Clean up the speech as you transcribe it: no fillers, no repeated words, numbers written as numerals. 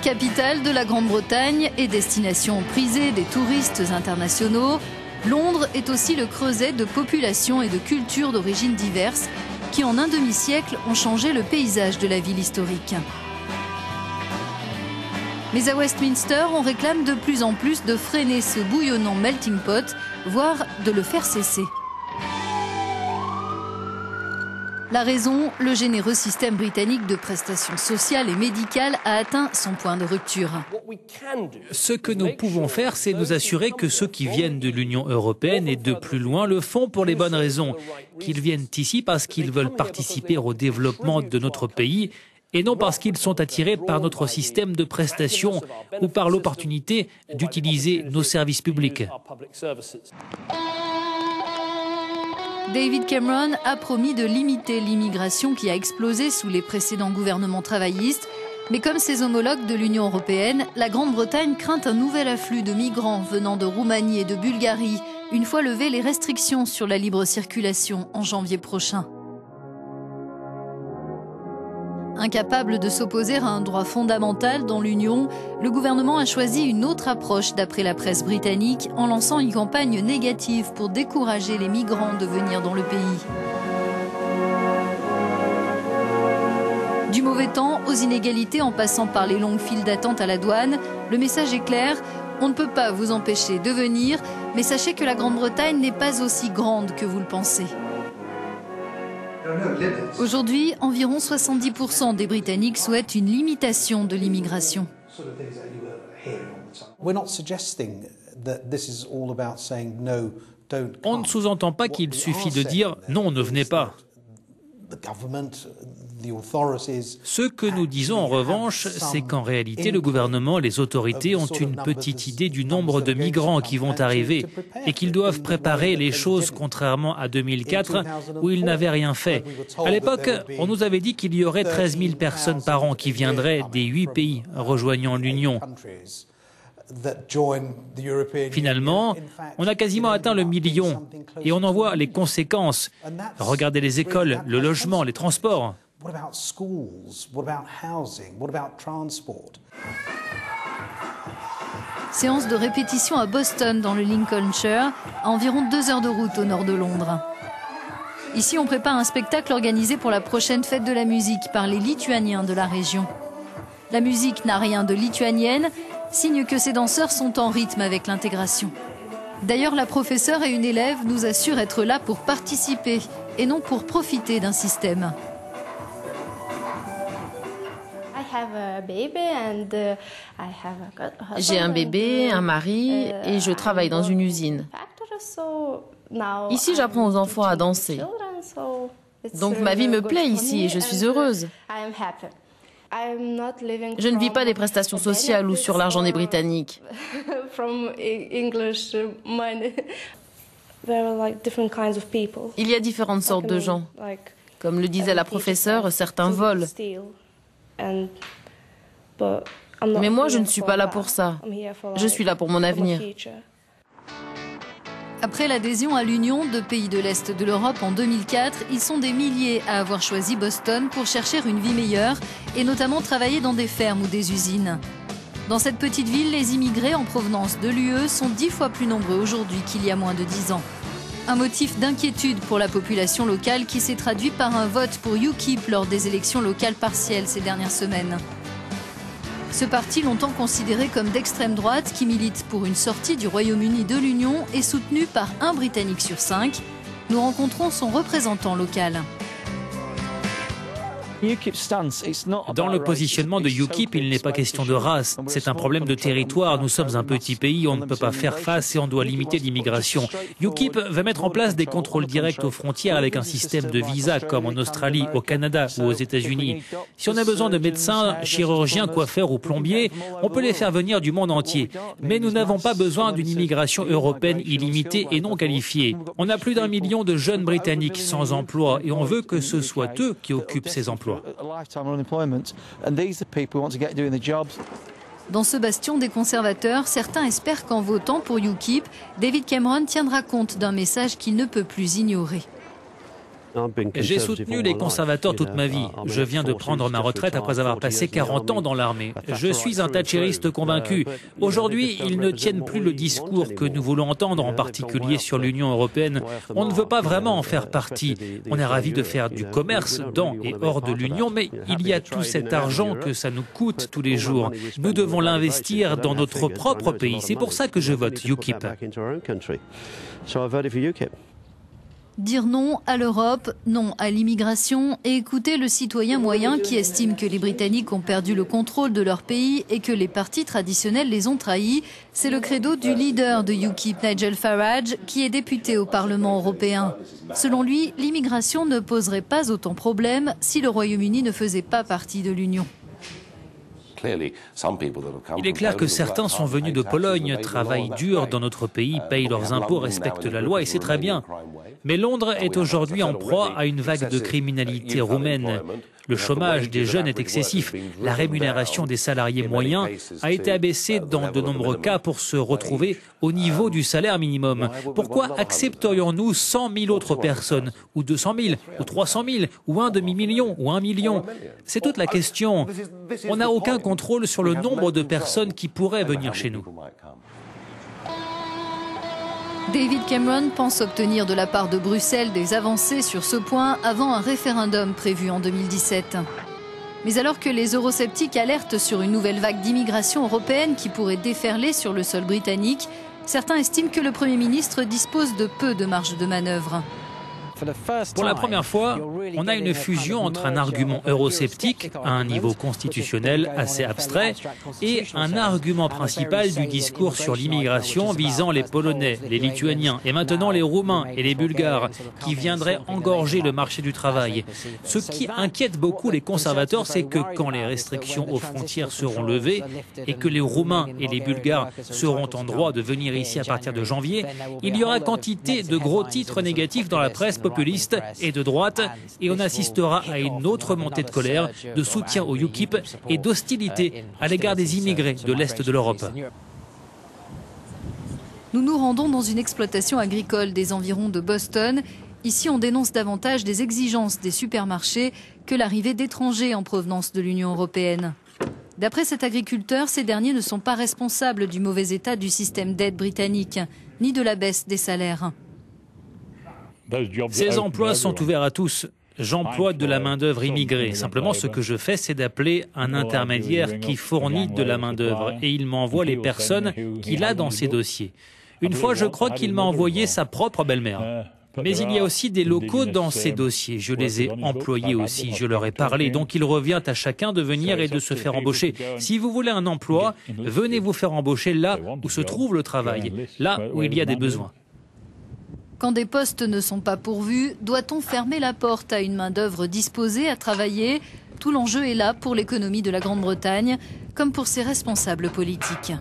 Capitale de la Grande-Bretagne et destination prisée des touristes internationaux, Londres est aussi le creuset de populations et de cultures d'origines diverses qui en un demi-siècle ont changé le paysage de la ville historique. Mais à Westminster, on réclame de plus en plus de freiner ce bouillonnant melting pot, voire de le faire cesser. La raison, le généreux système britannique de prestations sociales et médicales a atteint son point de rupture. Ce que nous pouvons faire, c'est nous assurer que ceux qui viennent de l'Union européenne et de plus loin le font pour les bonnes raisons, qu'ils viennent ici parce qu'ils veulent participer au développement de notre pays et non parce qu'ils sont attirés par notre système de prestations ou par l'opportunité d'utiliser nos services publics. David Cameron a promis de limiter l'immigration qui a explosé sous les précédents gouvernements travaillistes. Mais comme ses homologues de l'Union européenne, la Grande-Bretagne craint un nouvel afflux de migrants venant de Roumanie et de Bulgarie, une fois levées les restrictions sur la libre circulation en janvier prochain. Incapable de s'opposer à un droit fondamental dans l'Union, le gouvernement a choisi une autre approche d'après la presse britannique en lançant une campagne négative pour décourager les migrants de venir dans le pays. Du mauvais temps aux inégalités en passant par les longues files d'attente à la douane, le message est clair, on ne peut pas vous empêcher de venir, mais sachez que la Grande-Bretagne n'est pas aussi grande que vous le pensez. Aujourd'hui, environ 70% des Britanniques souhaitent une limitation de l'immigration. On ne sous-entend pas qu'il suffit de dire « non, ne venez pas ». Ce que nous disons en revanche, c'est qu'en réalité, le gouvernement, les autorités ont une petite idée du nombre de migrants qui vont arriver et qu'ils doivent préparer les choses contrairement à 2004 où ils n'avaient rien fait. À l'époque, on nous avait dit qu'il y aurait 13 000 personnes par an qui viendraient des 8 pays rejoignant l'Union. Finalement, on a quasiment atteint le million et on en voit les conséquences. Regardez les écoles, le logement, les transports. Séance de répétition à Boston, dans le Lincolnshire, à environ 2 heures de route au nord de Londres. Ici, on prépare un spectacle organisé pour la prochaine fête de la musique par les Lituaniens de la région. La musique n'a rien de lituanienne, signe que ces danseurs sont en rythme avec l'intégration. D'ailleurs, la professeure et une élève nous assurent être là pour participer et non pour profiter d'un système. J'ai un bébé, un mari et je travaille dans une usine. Ici, j'apprends aux enfants à danser. Donc ma vie me plaît ici et je suis heureuse. Je ne vis pas des prestations sociales ou sur l'argent des Britanniques. Il y a différentes sortes de gens. Comme le disait la professeure, certains volent. Mais moi, je ne suis pas là pour ça. Je suis là pour mon avenir. Après l'adhésion à l'Union de pays de l'Est de l'Europe en 2004, ils sont des milliers à avoir choisi Boston pour chercher une vie meilleure et notamment travailler dans des fermes ou des usines. Dans cette petite ville, les immigrés en provenance de l'UE sont 10 fois plus nombreux aujourd'hui qu'il y a moins de 10 ans. Un motif d'inquiétude pour la population locale qui s'est traduit par un vote pour UKIP lors des élections locales partielles ces dernières semaines. Ce parti, longtemps considéré comme d'extrême droite, qui milite pour une sortie du Royaume-Uni de l'Union, est soutenu par un Britannique sur 5. Nous rencontrons son représentant local. Dans le positionnement de UKIP, il n'est pas question de race. C'est un problème de territoire. Nous sommes un petit pays, on ne peut pas faire face et on doit limiter l'immigration. UKIP va mettre en place des contrôles directs aux frontières avec un système de visa comme en Australie, au Canada ou aux États-Unis. Si on a besoin de médecins, chirurgiens, coiffeurs ou plombiers, on peut les faire venir du monde entier. Mais nous n'avons pas besoin d'une immigration européenne illimitée et non qualifiée. On a plus d'1 million de jeunes Britanniques sans emploi et on veut que ce soit eux qui occupent ces emplois. Dans ce bastion des conservateurs, certains espèrent qu'en votant pour UKIP, David Cameron tiendra compte d'un message qu'il ne peut plus ignorer. J'ai soutenu les conservateurs toute ma vie. Je viens de prendre ma retraite après avoir passé 40 ans dans l'armée. Je suis un thatchériste convaincu. Aujourd'hui, ils ne tiennent plus le discours que nous voulons entendre, en particulier sur l'Union européenne. On ne veut pas vraiment en faire partie. On est ravis de faire du commerce dans et hors de l'Union, mais il y a tout cet argent que ça nous coûte tous les jours. Nous devons l'investir dans notre propre pays. C'est pour ça que je vote UKIP. Dire non à l'Europe, non à l'immigration et écouter le citoyen moyen qui estime que les Britanniques ont perdu le contrôle de leur pays et que les partis traditionnels les ont trahis, c'est le credo du leader de UKIP, Nigel Farage, qui est député au Parlement européen. Selon lui, l'immigration ne poserait pas autant de problèmes si le Royaume-Uni ne faisait pas partie de l'Union. Il est clair que certains sont venus de Pologne, travaillent dur dans notre pays, payent leurs impôts, respectent la loi et c'est très bien. Mais Londres est aujourd'hui en proie à une vague de criminalité roumaine. Le chômage des jeunes est excessif. La rémunération des salariés moyens a été abaissée dans de nombreux cas pour se retrouver au niveau du salaire minimum. Pourquoi accepterions-nous 100 000 autres personnes, ou 200 000, ou 300 000, ou un demi-million, ou 1 million? C'est toute la question. On n'a aucun contrôle sur le nombre de personnes qui pourraient venir chez nous. David Cameron pense obtenir de la part de Bruxelles des avancées sur ce point avant un référendum prévu en 2017. Mais alors que les eurosceptiques alertent sur une nouvelle vague d'immigration européenne qui pourrait déferler sur le sol britannique, certains estiment que le Premier ministre dispose de peu de marge de manœuvre. Pour la première fois, on a une fusion entre un argument eurosceptique à un niveau constitutionnel assez abstrait et un argument principal du discours sur l'immigration visant les Polonais, les Lituaniens et maintenant les Roumains et les Bulgares qui viendraient engorger le marché du travail. Ce qui inquiète beaucoup les conservateurs, c'est que quand les restrictions aux frontières seront levées et que les Roumains et les Bulgares seront en droit de venir ici à partir de janvier, il y aura quantité de gros titres négatifs dans la presse populiste et de droite et on assistera à une autre montée de colère, de soutien au UKIP et d'hostilité à l'égard des immigrés de l'Est de l'Europe. Nous nous rendons dans une exploitation agricole des environs de Boston. Ici, on dénonce davantage des exigences des supermarchés que l'arrivée d'étrangers en provenance de l'Union européenne. D'après cet agriculteur, ces derniers ne sont pas responsables du mauvais état du système d'aide britannique, ni de la baisse des salaires. Ces emplois sont ouverts à tous. J'emploie de la main-d'œuvre immigrée. Simplement, ce que je fais, c'est d'appeler un intermédiaire qui fournit de la main-d'œuvre et il m'envoie les personnes qu'il a dans ses dossiers. Une fois, je crois qu'il m'a envoyé sa propre belle-mère. Mais il y a aussi des locaux dans ces dossiers. Je les ai employés aussi, je leur ai parlé. Donc il revient à chacun de venir et de se faire embaucher. Si vous voulez un emploi, venez vous faire embaucher là où se trouve le travail, là où il y a des besoins. Quand des postes ne sont pas pourvus, doit-on fermer la porte à une main-d'œuvre disposée à travailler? Tout l'enjeu est là pour l'économie de la Grande-Bretagne, comme pour ses responsables politiques.